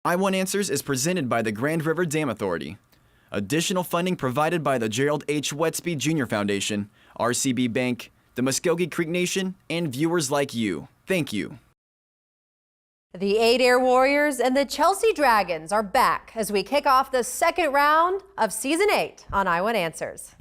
I-1 Answers is presented by the Grand River Dam Authority. Additional funding provided by the Gerald H. Westby Jr. Foundation, RCB Bank, the Muscogee Creek Nation, and viewers like you. Thank you. The Adair Warriors and the Chelsea Dragons are back as we kick off the second round of Season 8 on I-1 Answers.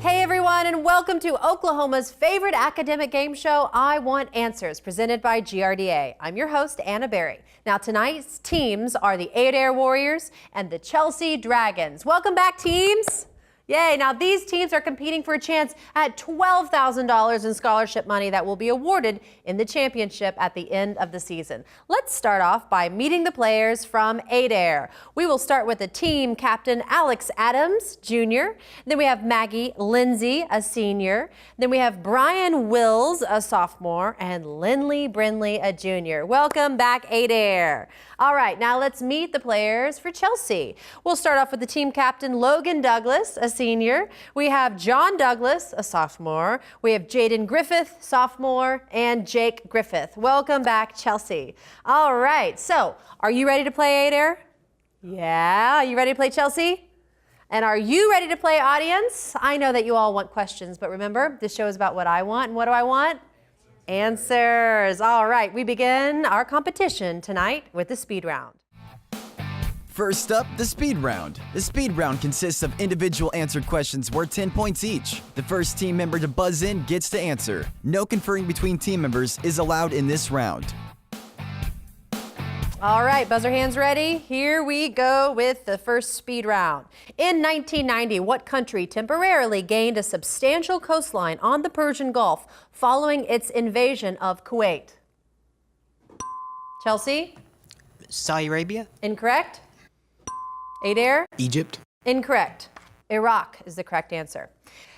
Hey everyone, and welcome to Oklahoma's favorite academic game show, I-1 Answers, presented by GRDA. I'm your host, Anna Berry. Now tonight's teams are the Adair Warriors and the Chelsea Dragons. Welcome back, teams. Yay, now these teams are competing for a chance at $12,000 in scholarship money that will be awarded in the championship at the end of the season. Let's start off by meeting the players from Adair. We will start with the team captain, Alex Adams, Jr. Then we have Maggie Lindsay, a senior. Then we have Brian Wills, a sophomore, and Lindley Brindley, a junior. Welcome back, Adair. All right, now let's meet the players for Chelsea. We'll start off with the team captain, Logan Douglas, a senior. We have John Douglas, a sophomore. We have Jaden Griffith, sophomore, and Jake Griffith. Welcome back, Chelsea. All right, so are you ready to play, Adair? Yeah, are you ready to play, Chelsea? And are you ready to play, audience? I know that you all want questions, but remember, this show is about what I want, and what do I want? Answers. All right, we begin our competition tonight with the speed round. First up, the speed round. The speed round consists of individual answered questions worth 10 points each. The first team member to buzz in gets to answer. No conferring between team members is allowed in this round. All right, buzzer hands ready. Here we go with the first speed round. In 1990, what country temporarily gained a substantial coastline on the Persian Gulf following its invasion of Kuwait? Chelsea? Saudi Arabia? Incorrect. Adair? Egypt. Incorrect. Iraq is the correct answer.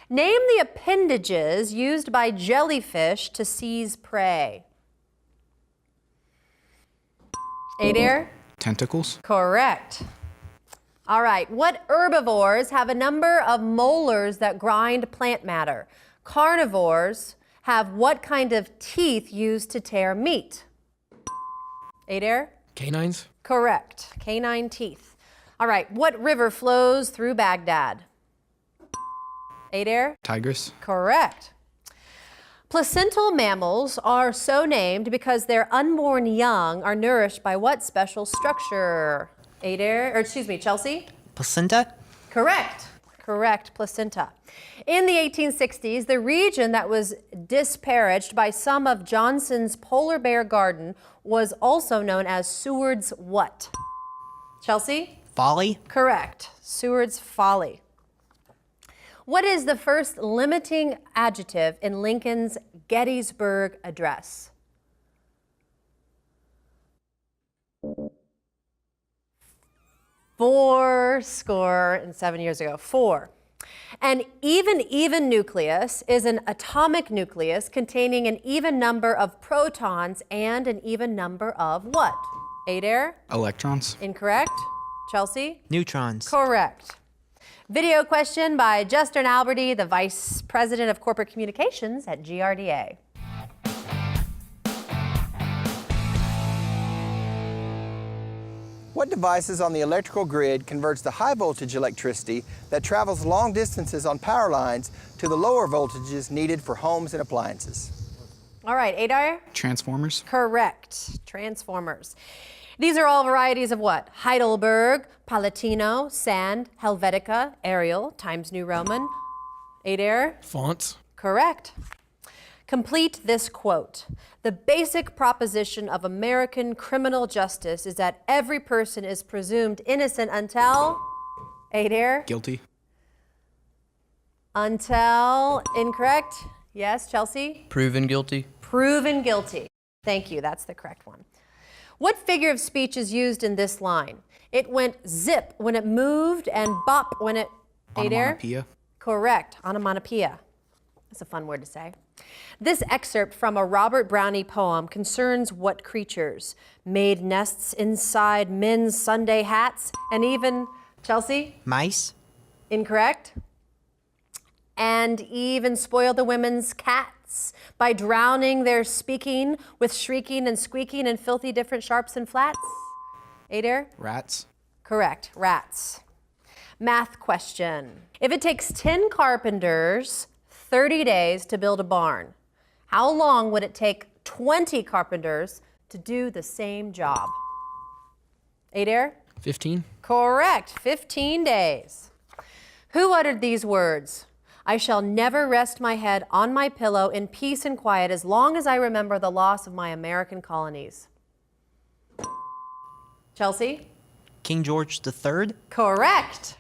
Name the appendages used by jellyfish to seize prey. Adair? Tentacles. Correct. All right, what herbivores have a number of molars that grind plant matter? Carnivores have what kind of teeth used to tear meat? Adair? Canines. Correct. Canine teeth. All right, what river flows through Baghdad? Adair? Tigris. Correct. Placental mammals are so named because their unborn young are nourished by what special structure? Chelsea? Placenta? Correct. Correct, placenta. In the 1860s, the region that was disparaged by some of Johnson's polar bear garden was also known as Seward's what? Chelsea? Folly? Correct. Seward's Folly. What is the first limiting adjective in Lincoln's Gettysburg Address? Fourscore and 7 years ago. 4. An even nucleus is an atomic nucleus containing an even number of protons and an even number of what? Adair? Electrons. Incorrect. Chelsea? Neutrons. Correct. Video question by Justin Alberty, the Vice President of Corporate Communications at GRDA. What devices on the electrical grid converts the high voltage electricity that travels long distances on power lines to the lower voltages needed for homes and appliances? All right, Adair? Transformers. Correct. Transformers. These are all varieties of what? Heidelberg, Palatino, Sand, Helvetica, Arial, Times New Roman. Adair? Fonts. Correct. Complete this quote. The basic proposition of American criminal justice is that every person is presumed innocent until... Adair? Guilty. Until... Incorrect. Yes, Chelsea? Proven guilty. Proven guilty. Thank you, that's the correct one. What figure of speech is used in this line? It went zip when it moved and bop when it... Adair? Onomatopoeia. Correct, onomatopoeia. That's a fun word to say. This excerpt from a Robert Browning poem concerns what creatures? Made nests inside men's Sunday hats and even... Chelsea? Mice? Incorrect. and even spoil the women's cats by drowning their speaking with shrieking and squeaking and filthy different sharps and flats? Adair? Rats. Correct, rats. Math question. If it takes 10 carpenters 30 days to build a barn, how long would it take 20 carpenters to do the same job? Adair? 15. Correct, 15 days. Who uttered these words? I shall never rest my head on my pillow in peace and quiet as long as I remember the loss of my American colonies. Chelsea? King George III? Correct.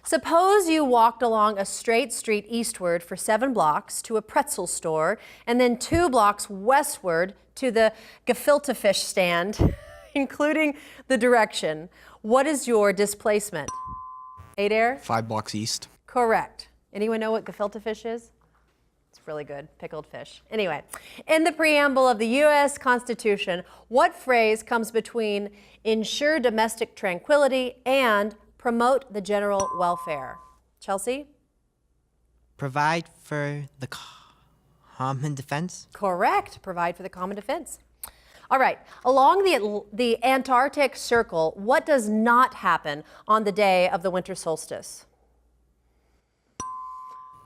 Suppose you walked along a straight street eastward for 7 blocks to a pretzel store and then 2 blocks westward to the gefilte fish stand, including the direction. What is your displacement? Adair? 5 blocks east. Correct. Anyone know what gefilte fish is? It's really good, pickled fish. Anyway, in the preamble of the U.S. Constitution, what phrase comes between ensure domestic tranquility and promote the general welfare? Chelsea? Provide for the common defense? Correct. Provide for the common defense. All right. Along the Antarctic Circle, what does not happen on the day of the winter solstice?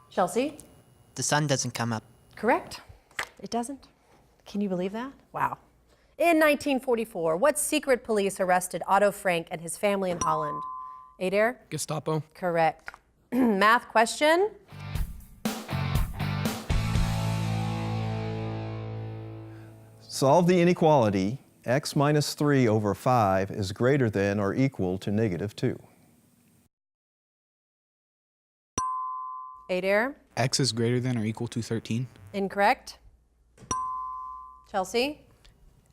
Chelsea? The sun doesn't come up. Correct. It doesn't. Can you believe that? Wow. In 1944, what secret police arrested Otto Frank and his family in Holland? Adair? Gestapo. Correct. Math question. Solve the inequality. X minus 3 over 5 is greater than or equal to negative 2. Adair? X is greater than or equal to 13. Incorrect. Chelsea?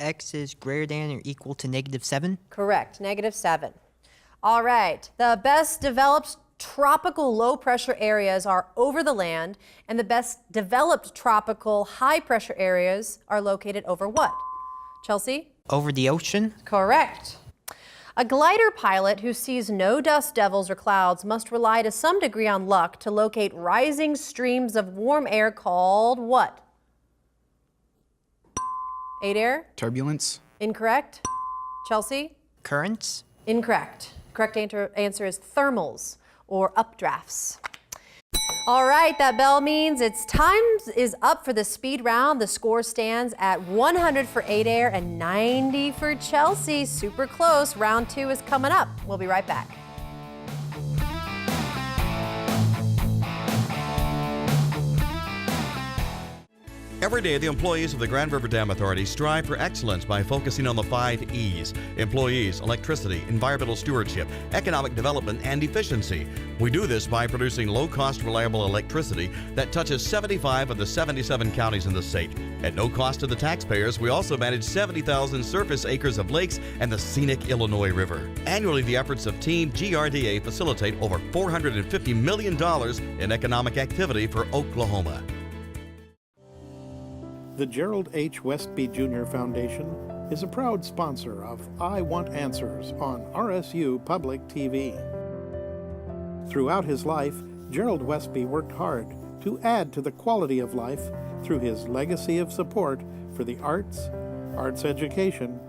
X is greater than or equal to -7? Correct. -7. All right. The best developed tropical low pressure areas are over the land, and the best developed tropical high pressure areas are located over what? Chelsea? Over the ocean? Correct. A glider pilot who sees no dust devils or clouds must rely to some degree on luck to locate rising streams of warm air called what? Adair? Turbulence. Incorrect. Chelsea? Currents? Incorrect. Correct answer is thermals or updrafts. All right, that bell means it's time is up for the speed round. The score stands at 100 for Adair and 90 for Chelsea. Super close. Round 2 is coming up. We'll be right back. Every day, the employees of the Grand River Dam Authority strive for excellence by focusing on the 5 E's: employees, electricity, environmental stewardship, economic development, and efficiency. We do this by producing low-cost, reliable electricity that touches 75 of the 77 counties in the state. At no cost to the taxpayers, we also manage 70,000 surface acres of lakes and the scenic Illinois River. Annually, the efforts of Team GRDA facilitate over $450 million in economic activity for Oklahoma. The Gerald H. Westby Jr. Foundation is a proud sponsor of I Want Answers on RSU Public TV. Throughout his life, Gerald Westby worked hard to add to the quality of life through his legacy of support for the arts, arts education,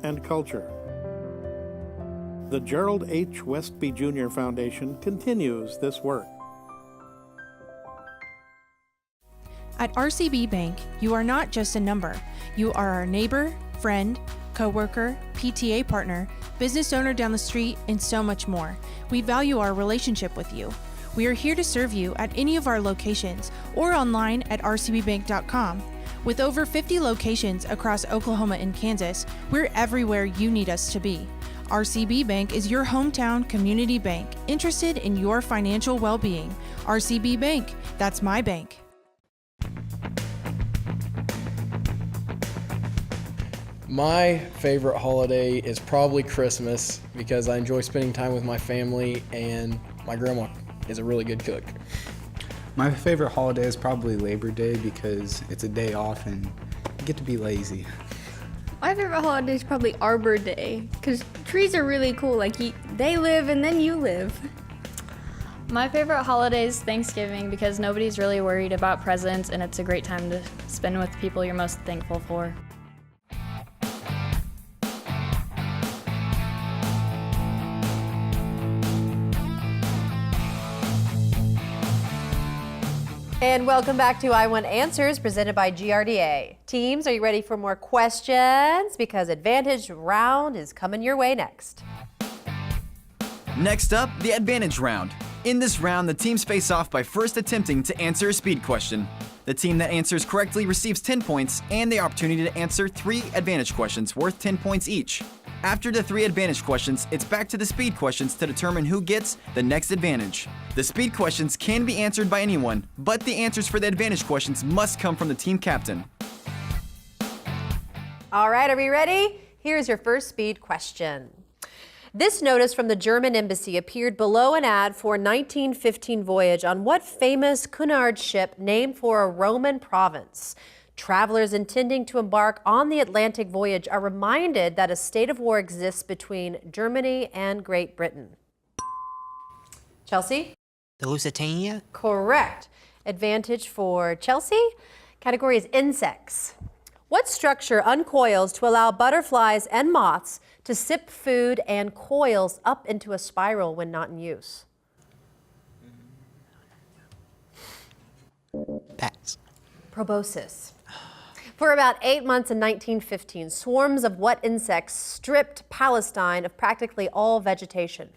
and culture. The Gerald H. Westby Jr. Foundation continues this work. At RCB Bank, you are not just a number. You are our neighbor, friend, coworker, PTA partner, business owner down the street, and so much more. We value our relationship with you. We are here to serve you at any of our locations or online at rcbbank.com. With over 50 locations across Oklahoma and Kansas, we're everywhere you need us to be. RCB Bank is your hometown community bank, interested in your financial well-being. RCB Bank, that's my bank. My favorite holiday is probably Christmas because I enjoy spending time with my family and my grandma is a really good cook. My favorite holiday is probably Labor Day because it's a day off and you get to be lazy. My favorite holiday is probably Arbor Day because trees are really cool. Like they live and then you live. My favorite holiday is Thanksgiving because nobody's really worried about presents and it's a great time to spend with people you're most thankful for. And welcome back to I Want Answers, presented by GRDA. Teams, are you ready for more questions? Because Advantage Round is coming your way next. Next up, the Advantage Round. In this round, the teams face off by first attempting to answer a speed question. The team that answers correctly receives 10 points and the opportunity to answer 3 Advantage questions worth 10 points each. After the 3 Advantage questions, it's back to the speed questions to determine who gets the next advantage. The speed questions can be answered by anyone, but the answers for the Advantage questions must come from the team captain. All right, are we ready? Here's your first speed question. This notice from the German embassy appeared below an ad for a 1915 voyage on what famous Cunard ship named for a Roman province? Travelers intending to embark on the Atlantic voyage are reminded that a state of war exists between Germany and Great Britain. Chelsea? The Lusitania? Correct. Advantage for Chelsea. Category is insects. What structure uncoils to allow butterflies and moths to sip food and coils up into a spiral when not in use? Pass. Proboscis. For about 8 months in 1915, swarms of what insects stripped Palestine of practically all vegetation?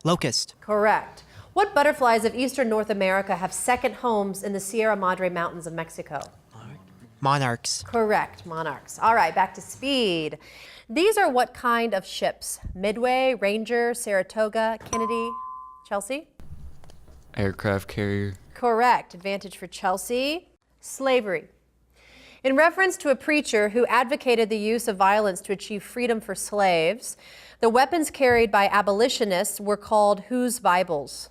Locust. Correct. What butterflies of eastern North America have second homes in the Sierra Madre Mountains of Mexico? Monarchs. Correct, monarchs. All right, back to speed. These are what kind of ships? Midway, Ranger, Saratoga, Kennedy, Chelsea? Aircraft carrier. Correct. Advantage for Chelsea. Slavery. In reference to a preacher who advocated the use of violence to achieve freedom for slaves, the weapons carried by abolitionists were called whose Bibles?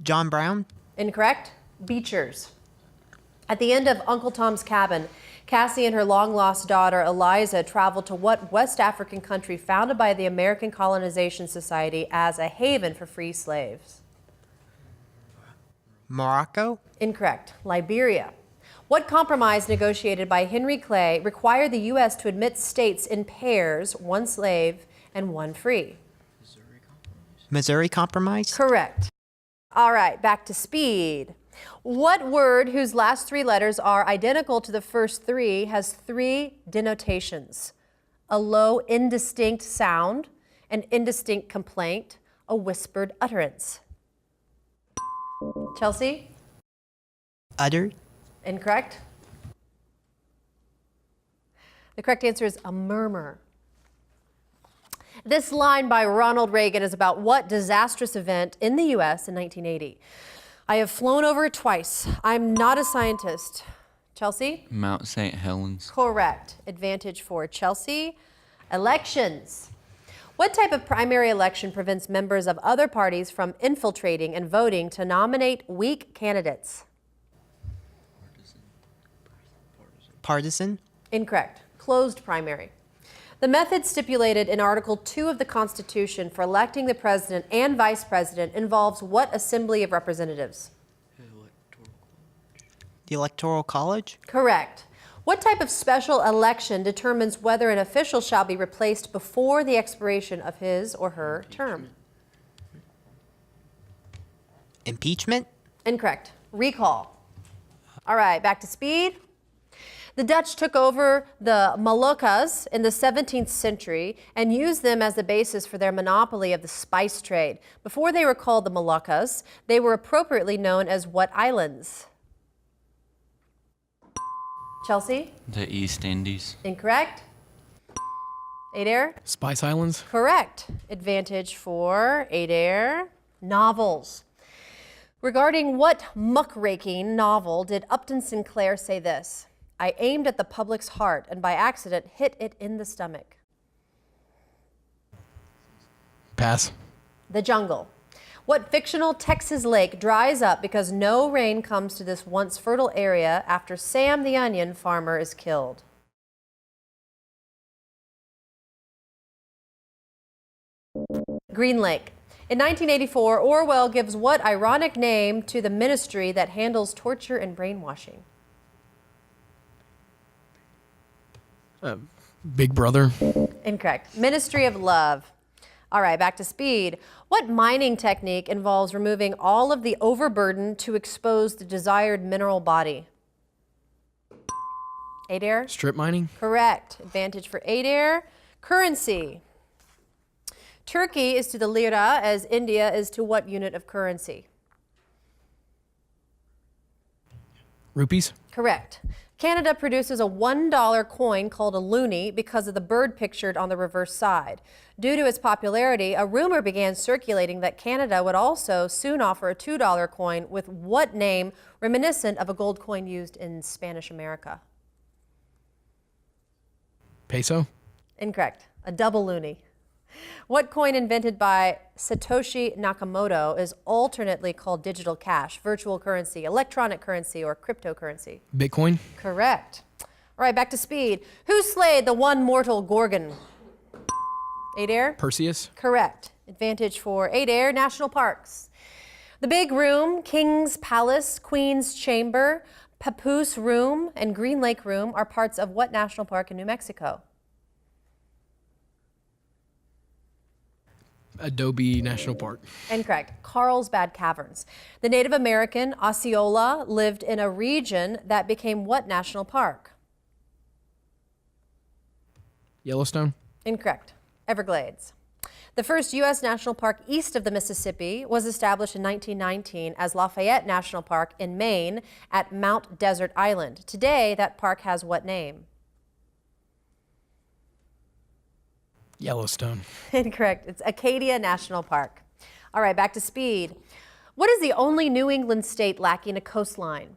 John Brown. Incorrect. Beechers. At the end of Uncle Tom's Cabin, Cassie and her long-lost daughter Eliza traveled to what West African country founded by the American Colonization Society as a haven for free slaves? Morocco. Incorrect. Liberia. What compromise negotiated by Henry Clay required the U.S. to admit states in pairs, one slave and one free? Missouri Compromise. Correct. All right, back to speed. What word whose last 3 letters are identical to the first 3 has 3 denotations? A low, indistinct sound, an indistinct complaint, a whispered utterance. Chelsea? Uttered. Incorrect. The correct answer is a murmur. This line by Ronald Reagan is about what disastrous event in the U.S. in 1980? I have flown over it twice. I'm not a scientist. Chelsea? Mount St. Helens. Correct. Advantage for Chelsea. Elections. What type of primary election prevents members of other parties from infiltrating and voting to nominate weak candidates? Partisan. Incorrect. Closed primary. The method stipulated in Article 2 of the Constitution for electing the president and vice president involves what assembly of representatives? The Electoral College. Correct. What type of special election determines whether an official shall be replaced before the expiration of his or her term? Impeachment. Incorrect. Recall. All right, back to speed. The Dutch took over the Moluccas in the 17th century and used them as the basis for their monopoly of the spice trade. Before they were called the Moluccas, they were appropriately known as what islands? Chelsea? The East Indies. Incorrect. Adair? Spice Islands. Correct. Advantage for Adair. Novels. Regarding what muckraking novel did Upton Sinclair say this? I aimed at the public's heart and by accident hit it in the stomach. Pass. The Jungle. What fictional Texas lake dries up because no rain comes to this once fertile area after Sam the onion farmer is killed? Green Lake. In 1984, Orwell gives what ironic name to the ministry that handles torture and brainwashing? Big Brother. Incorrect. Ministry of Love. All right, back to speed. What mining technique involves removing all of the overburden to expose the desired mineral body? Adair? Strip mining. Correct. Advantage for Adair. Currency. Turkey is to the lira as India is to what unit of currency? Rupees. Correct. Canada produces a $1 coin called a loonie because of the bird pictured on the reverse side. Due to its popularity, a rumor began circulating that Canada would also soon offer a $2 coin with what name reminiscent of a gold coin used in Spanish America? Peso. Incorrect. A double loonie. What coin invented by Satoshi Nakamoto is alternately called digital cash, virtual currency, electronic currency, or cryptocurrency? Bitcoin. Correct. All right, back to speed. Who slayed the one mortal Gorgon? Adair? Perseus. Correct. Advantage for Adair. National parks. The Big Room, King's Palace, Queen's Chamber, Papoose Room, and Green Lake Room are parts of what national park in New Mexico? Adobe National Park. Incorrect. Carlsbad Caverns. The Native American Osceola lived in a region that became what national park? Yellowstone. Incorrect. Everglades. The first U.S. national park east of the Mississippi was established in 1919 as Lafayette National Park in Maine at Mount Desert Island. Today, that park has what name? Yellowstone. Incorrect. It's Acadia National Park. All right, back to speed. What is the only New England state lacking a coastline?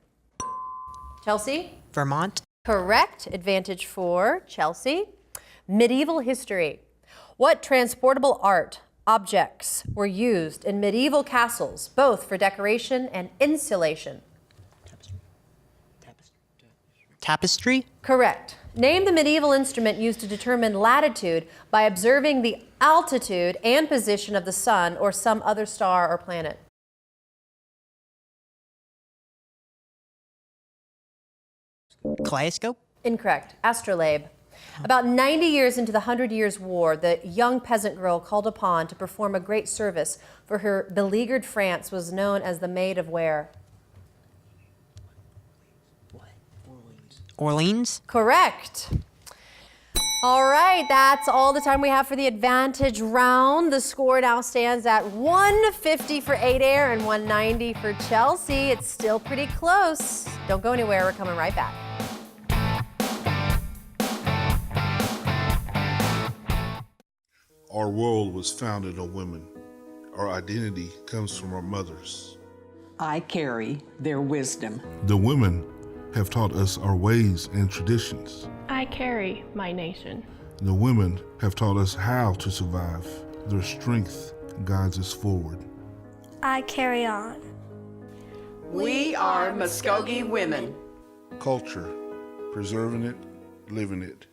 Chelsea? Vermont. Correct. Advantage for Chelsea. Medieval history. What transportable art objects were used in medieval castles, both for decoration and insulation? Tapestry. Correct. Name the medieval instrument used to determine latitude by observing the altitude and position of the sun or some other star or planet. Kaleidoscope. Incorrect. Astrolabe. About 90 years into the 100 Years' War, the young peasant girl called upon to perform a great service for her beleaguered France was known as the Maid of where? Orleans. Correct. All right, that's all the time we have for the advantage round. The score now stands at 150 for Adair and 190 for Chelsea. It's still pretty close. Don't go anywhere, we're coming right back. Our world was founded on women. Our identity comes from our mothers. I carry their wisdom. The women have taught us our ways and traditions. I carry my nation. The women have taught us how to survive. Their strength guides us forward. I carry on. We are Muscogee women. Culture, preserving it, living it.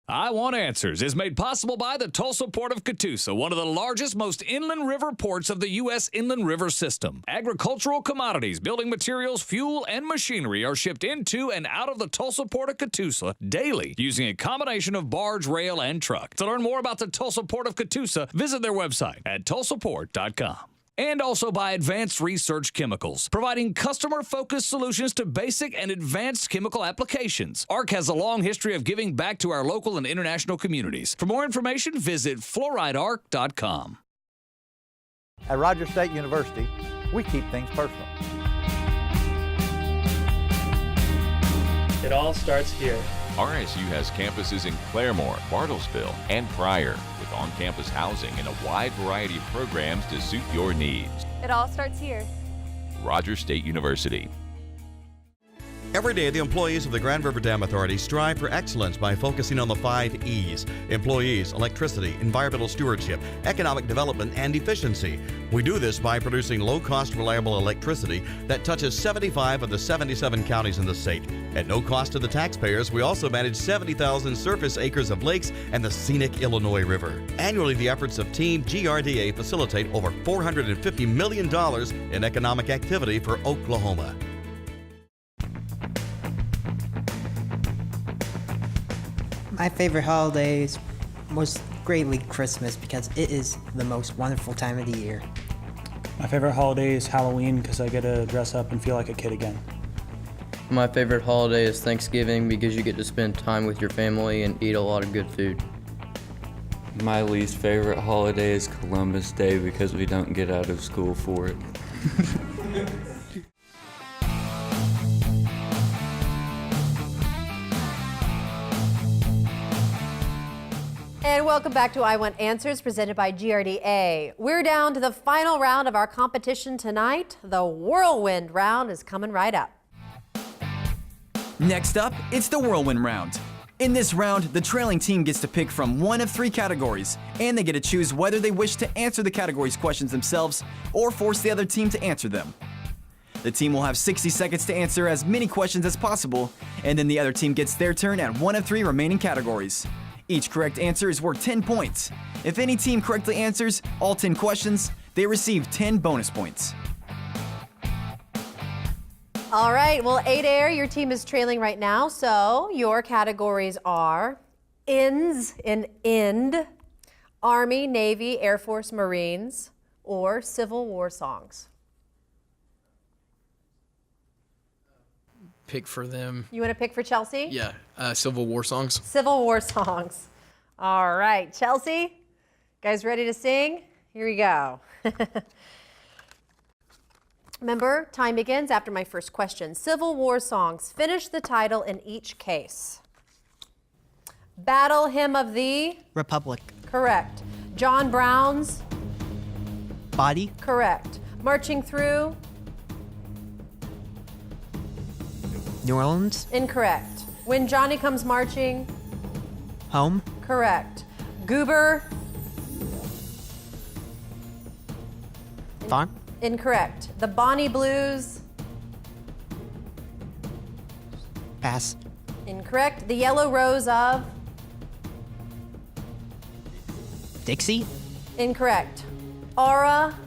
I Want Answers is made possible by the Tulsa Port of Catoosa, one of the largest, most inland river ports of the U.S. inland river system. Agricultural commodities, building materials, fuel, and machinery are shipped into and out of the Tulsa Port of Catoosa daily using a combination of barge, rail, and truck. To learn more about the Tulsa Port of Catoosa, visit their website at tulsaport.com. And also by Advanced Research Chemicals, providing customer-focused solutions to basic and advanced chemical applications. ARC has a long history of giving back to our local and international communities. For more information, visit fluoridearc.com. At Rogers State University, we keep things personal. It all starts here. RSU has campuses in Claremore, Bartlesville, and Pryor, with on-campus housing and a wide variety of programs to suit your needs. It all starts here. Rogers State University. Every day, the employees of the Grand River Dam Authority strive for excellence by focusing on the 5 E's: employees, electricity, environmental stewardship, economic development, and efficiency. We do this by producing low-cost, reliable electricity that touches 75 of the 77 counties in the state. At no cost to the taxpayers, we also manage 70,000 surface acres of lakes and the scenic Illinois River. Annually, the efforts of Team GRDA facilitate over $450 million in economic activity for Oklahoma. My favorite holiday is most greatly Christmas because it is the most wonderful time of the year. My favorite holiday is Halloween because I get to dress up and feel like a kid again. My favorite holiday is Thanksgiving because you get to spend time with your family and eat a lot of good food. My least favorite holiday is Columbus Day because we don't get out of school for it. And welcome back to I Want Answers, presented by GRDA. We're down to the final round of our competition tonight. The whirlwind round is coming right up. Next up, it's the whirlwind round. In this round, the trailing team gets to pick from one of 3 categories, and they get to choose whether they wish to answer the category's questions themselves or force the other team to answer them. The team will have 60 seconds to answer as many questions as possible, and then the other team gets their turn at one of 3 remaining categories. Each correct answer is worth 10 points. If any team correctly answers all 10 questions, they receive 10 bonus points. All right, well, Adair, your team is trailing right now, so your categories are INS in end, Army, Navy, Air Force, Marines, or Civil War songs. Pick for them. You want to pick for Chelsea? Yeah, Civil War songs. Civil War songs. All right, Chelsea, guys ready to sing? Here we go. Remember, time begins after my first question. Civil War songs. Finish the title in each case. Battle Hymn of the Republic. Correct. John Brown's Body. Correct. Marching Through New Orleans. Incorrect. When Johnny Comes Marching Home. Correct. Goober Farm. Incorrect. The Bonnie Blues Pass. Incorrect. The Yellow Rose of Dixie. Incorrect. Aura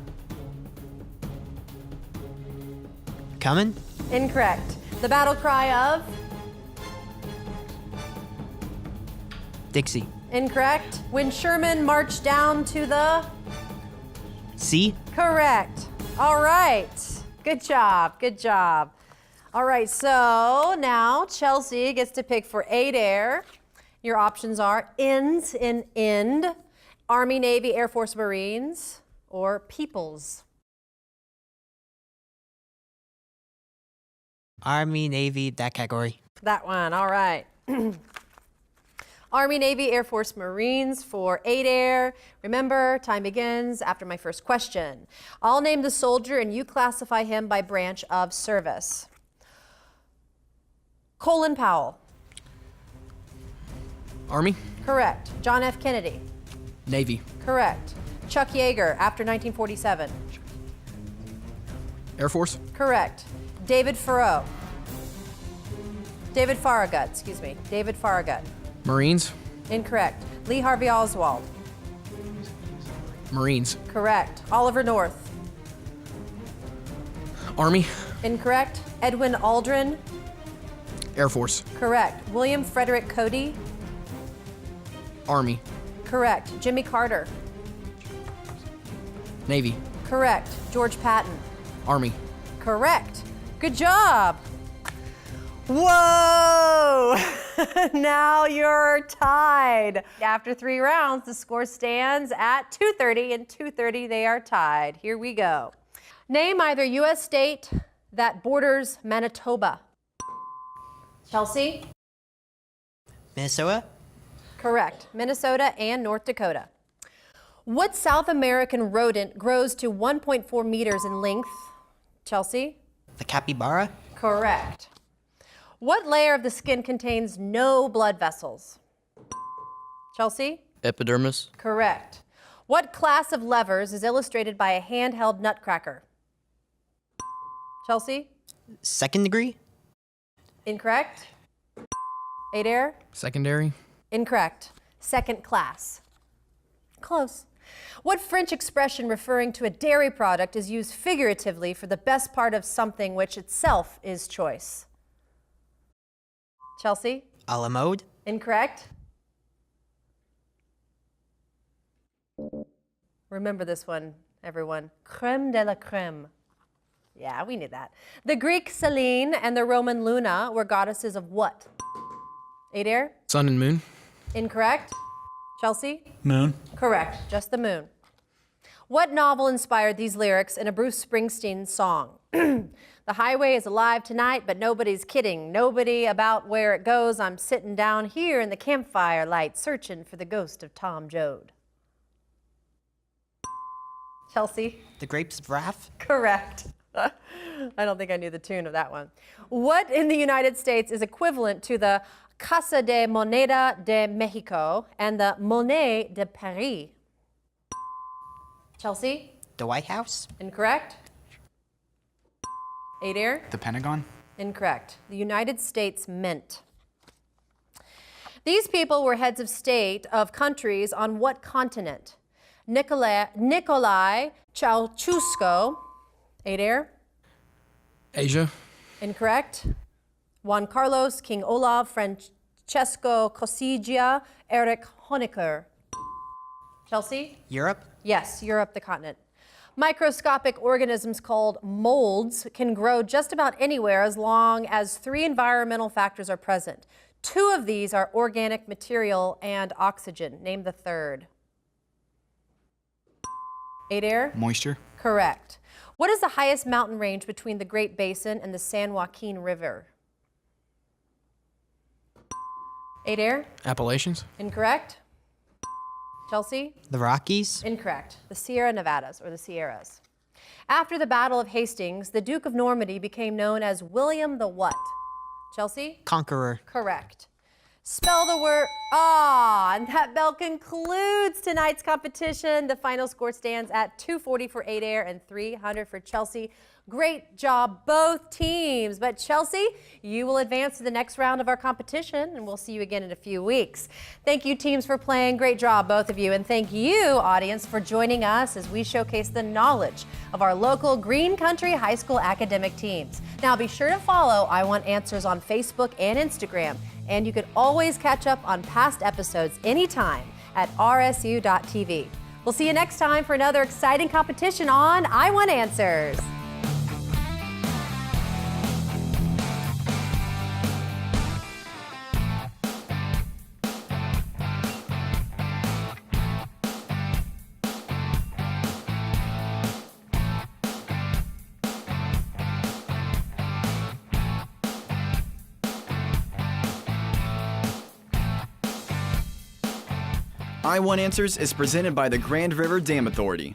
Coming. Incorrect. The Battle Cry of Dixie. Incorrect. When Sherman marched down to the C. Correct. All right. Good job. Good job. All right, so now Chelsea gets to pick for Adair. Your options are INS in end, Army, Navy, Air Force, Marines, or Peoples. Army, Navy, that category. That one, all right. Army, Navy, Air Force, Marines for Adair. Remember, time begins after my first question. I'll name the soldier and you classify him by branch of service. Colin Powell. Army. Correct. John F. Kennedy. Navy. Correct. Chuck Yeager after 1947. Air Force. Correct. David Farragut, excuse me. David Farragut. Marines. Incorrect. Lee Harvey Oswald. Marines. Correct. Oliver North. Army. Incorrect. Edwin Aldrin. Air Force. Correct. William Frederick Cody. Army. Correct. Jimmy Carter. Navy. Correct. George Patton. Army. Correct. Good job. Whoa! Now you're tied. After 3 rounds, the score stands at 230, and 230 they are tied. Here we go. Name either U.S. state that borders Manitoba. Chelsea? Minnesota. Correct. Minnesota and North Dakota. What South American rodent grows to 1.4 meters in length? Chelsea? The capybara. Correct. What layer of the skin contains no blood vessels? Chelsea? Epidermis. Correct. What class of levers is illustrated by a handheld nutcracker? Chelsea? Second degree? Incorrect. Adair? Secondary. Incorrect. Second class. Close. What French expression referring to a dairy product is used figuratively for the best part of something which itself is choice? Chelsea? A la mode? Incorrect. Remember this one, everyone. Crème de la crème. Yeah, we knew that. The Greek Selene and the Roman Luna were goddesses of what? Adair? Sun and moon. Incorrect. Chelsea? Moon. Correct, just the moon. What novel inspired these lyrics in a Bruce Springsteen song? The highway is alive tonight, but nobody's kidding. Nobody about where it goes. I'm sitting down here in the campfire light, searching for the ghost of Tom Joad. Chelsea? The Grapes of Wrath? Correct. I don't think I knew the tune of that one. What in the United States is equivalent to the Casa de Moneda de Mexico and the Monnaie de Paris? Chelsea? The White House? Incorrect. Adair? The Pentagon? Incorrect. The United States Mint. These people were heads of state of countries on what continent? Nikolai Ceausescu. Adair? Asia. Incorrect. Juan Carlos, King Olav, Francesco Cossiga, Erich Honecker. Chelsea? Europe? Yes, Europe, the continent. Microscopic organisms called molds can grow just about anywhere as long as 3 environmental factors are present. 2 of these are organic material and oxygen. Name the third. Adair? Moisture. Correct. What is the highest mountain range between the Great Basin and the San Joaquin River? Adair? Appalachians. Incorrect. Chelsea? The Rockies? Incorrect. The Sierra Nevadas, or the Sierras. After the Battle of Hastings, the Duke of Normandy became known as William the what? Chelsea? Conqueror. Correct. Spell the word, and that bell concludes tonight's competition. The final score stands at 240 for Adair and 300 for Chelsea. Great job, both teams. But Chelsea, you will advance to the next round of our competition, and we'll see you again in a few weeks. Thank you, teams, for playing. Great job, both of you. And thank you, audience, for joining us as we showcase the knowledge of our local Green Country High School academic teams. Now, be sure to follow I Want Answers on Facebook and Instagram. And you can always catch up on past episodes anytime at rsu.tv. We'll see you next time for another exciting competition on I Want Answers. I Want Answers is presented by the Grand River Dam Authority.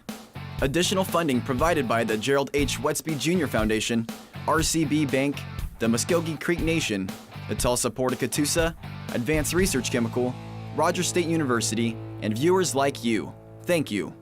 Additional funding provided by the Gerald H. Westby Jr. Foundation, RCB Bank, the Muscogee Creek Nation, the Tulsa Port of Catoosa, Advanced Research Chemical, Rogers State University, and viewers like you. Thank you.